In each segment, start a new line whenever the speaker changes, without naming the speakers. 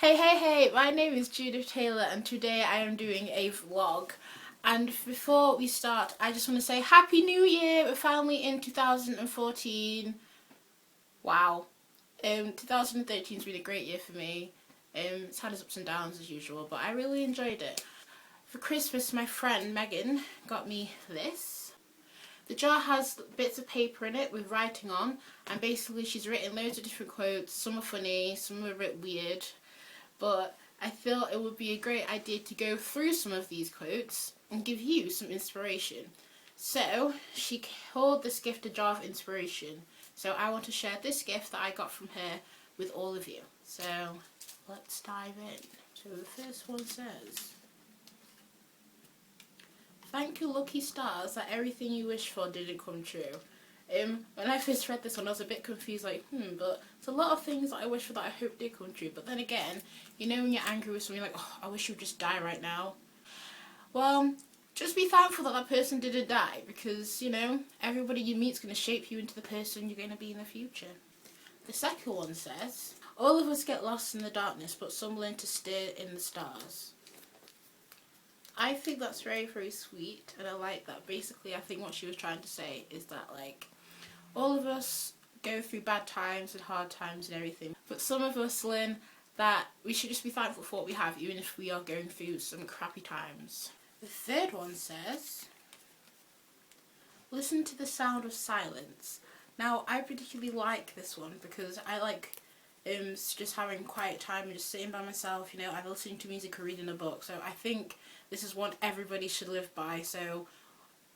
Hey, my name is Judith Taylor and today I am doing a vlog. And before we start, I just want to say Happy New Year! We're finally in 2014. Wow. 2013 has been a great year for me. It's had its ups and downs as usual, but I really enjoyed it. For Christmas, my friend Megan got me this. The jar has bits of paper in it with writing on, and basically she's written loads of different quotes. Some are funny, some are a bit weird. But I feel it would be a great idea to go through some of these quotes and give you some inspiration. So she called this gift a jar of inspiration. So I want to share this gift that I got from her with all of you. So let's dive in. So the first one says, "Thank you lucky stars that everything you wished for didn't come true." When I first read this one, I was a bit confused, like, but it's a lot of things that I wish for that I hope did come true. But then again, you know when you're angry with something, like, oh, I wish you would just die right now. Well, just be thankful that that person didn't die, because, you know, everybody you meet is going to shape you into the person you're going to be in the future. The second one says, "All of us get lost in the darkness, but some learn to steer in the stars." I think that's very, very sweet, and I like that. Basically, I think what she was trying to say is that, like, all of us go through bad times and hard times and everything, but some of us learn that we should just be thankful for what we have, even if we are going through some crappy times. The third one says, "Listen to the sound of silence." Now, I particularly like this one because I like just having quiet time and just sitting by myself, you know, either listening to music or reading a book. So I think this is one everybody should live by. So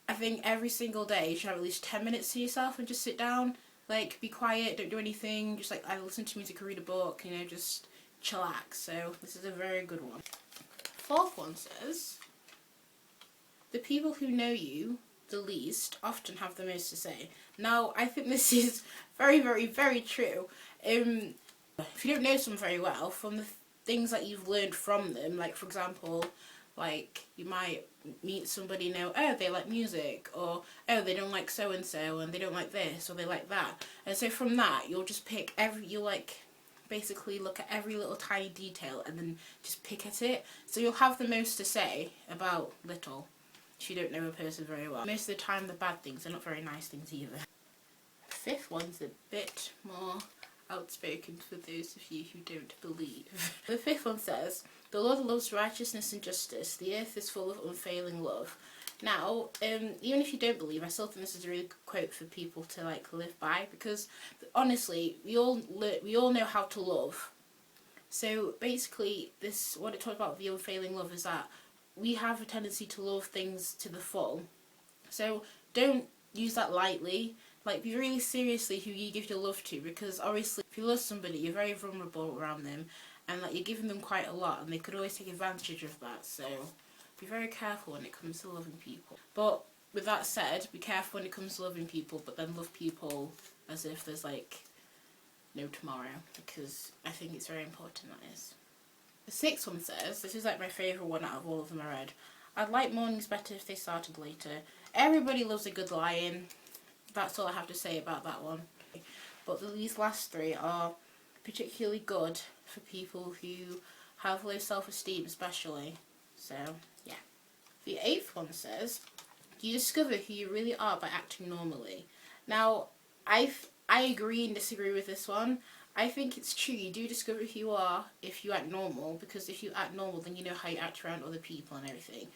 I think every single day you should have at least 10 minutes to yourself and just sit down, like, be quiet, don't do anything, just like either listen to music or read a book, you know, just chillax. So this is a very good one. Fourth one says, "The people who know you the least often have the most to say." Now, I think this is very, very, very true. If you don't know someone very well, from the things that you've learned from them, like, for example, like, you might meet somebody, you know, oh, they like music, or oh, they don't like so and so, and they don't like this, or they like that. And so from that, you'll just pick you'll, like, basically look at every little tiny detail and then just pick at it. So you'll have the most to say about little if you don't know a person very well. Most of the time, the bad things are not very nice things either. The fifth one's a bit more outspoken for those of you who don't believe. The fifth one says, "The Lord loves righteousness and justice. The earth is full of unfailing love." Now, even if you don't believe, I still think this is a really good quote for people to, like, live by, because honestly, we all know how to love. So basically, what it talks about the unfailing love is that we have a tendency to love things to the full. So don't use that lightly. Like, be really seriously who you give your love to, because obviously if you love somebody, you're very vulnerable around them, and, like, you're giving them quite a lot, and they could always take advantage of that. So be very careful when it comes to loving people. But with that said, be careful when it comes to loving people, but then love people as if there's, like, no tomorrow, because I think it's very important that is. The sixth one says, this is, like, my favourite one out of all of them I read, "I'd like mornings better if they started later." Everybody loves a good lie-in. That's all I have to say about that one. But these last three are particularly good for people who have low self-esteem especially. So, yeah. The eighth one says, "You discover who you really are by acting normally." Now, I agree and disagree with this one. I think it's true, you do discover who you are if you act normal, because if you act normal, then you know how you act around other people and everything.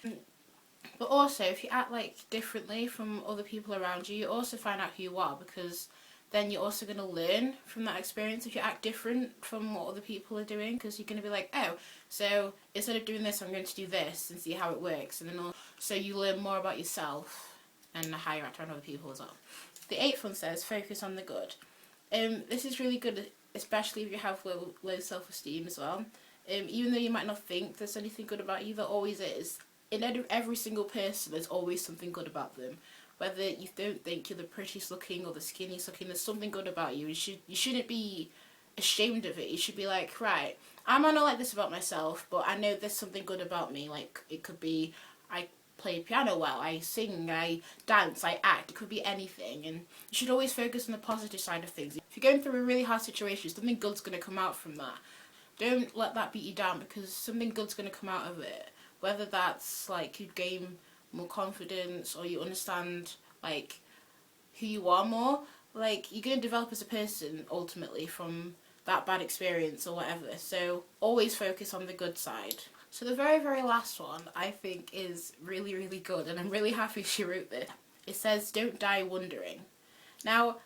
But also, if you act, like, differently from other people around you, you also find out who you are, because then you're also going to learn from that experience if you act different from what other people are doing, because you're going to be like, oh, so instead of doing this, I'm going to do this and see how it works. And then so you learn more about yourself and how you act around other people as well. The eighth one says, "Focus on the good." This is really good, especially if you have low self-esteem as well. Even though you might not think there's anything good about you, there always is. In every single person, there's always something good about them. Whether you don't think you're the prettiest looking or the skinniest looking, there's something good about you. You shouldn't be ashamed of it. You should be like, right, I might not like this about myself, but I know there's something good about me. Like, it could be I play piano well, I sing, I dance, I act. It could be anything. And you should always focus on the positive side of things. If you're going through a really hard situation, something good's going to come out from that. don't let that beat you down, because something good's going to come out of it. Whether that's like you gain more confidence, or you understand like who you are more, like you're going to develop as a person ultimately from that bad experience or whatever. So always focus on the good side. So the very, very last one I think is really, really good, and I'm really happy she wrote this. It says, don't die wondering. Now,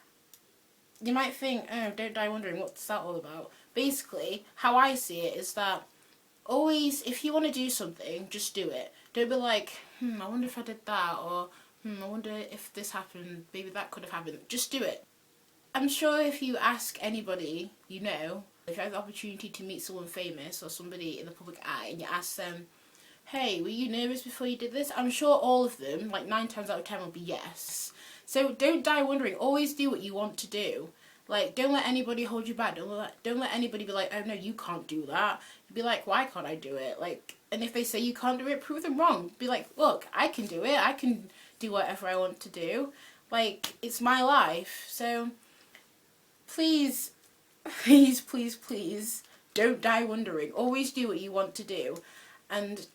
you might think, oh, don't die wondering, what's that all about? Basically, how I see it is that always, if you want to do something, just do it. Don't be like, I wonder if I did that, or I wonder if this happened, maybe that could have happened. Just do it. I'm sure if you ask anybody you know, if you have the opportunity to meet someone famous or somebody in the public eye, and you ask them, hey, were you nervous before you did this? I'm sure all of them, like 9 times out of 10, will be yes. So don't die wondering. Always do what you want to do. Like, don't let anybody hold you back. Don't let anybody be like, oh no, you can't do that. Be like, why can't I do it? Like, and if they say you can't do it, prove them wrong. Be like, look, I can do it. I can do whatever I want to do. Like, it's my life. So please, please, please, please, don't die wondering. Always do what you want to do. And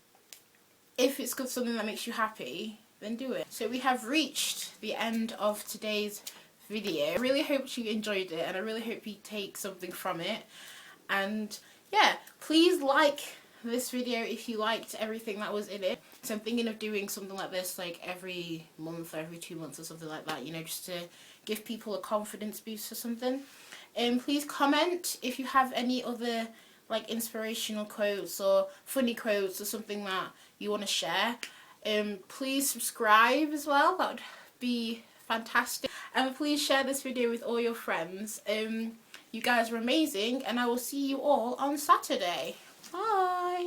if it's got something that makes you happy, then do it. So we have reached the end of today's video. I really hope you enjoyed it, and I really hope you take something from it. And yeah, please like this video if you liked everything that was in it. So I'm thinking of doing something like this like every month or every 2 months or something like that, you know, just to give people a confidence boost or something. And please comment if you have any other like inspirational quotes or funny quotes or something that you want to share. Please subscribe as well, that would be fantastic. And please share this video with all your friends. You guys are amazing, and I will see you all on Saturday. Bye!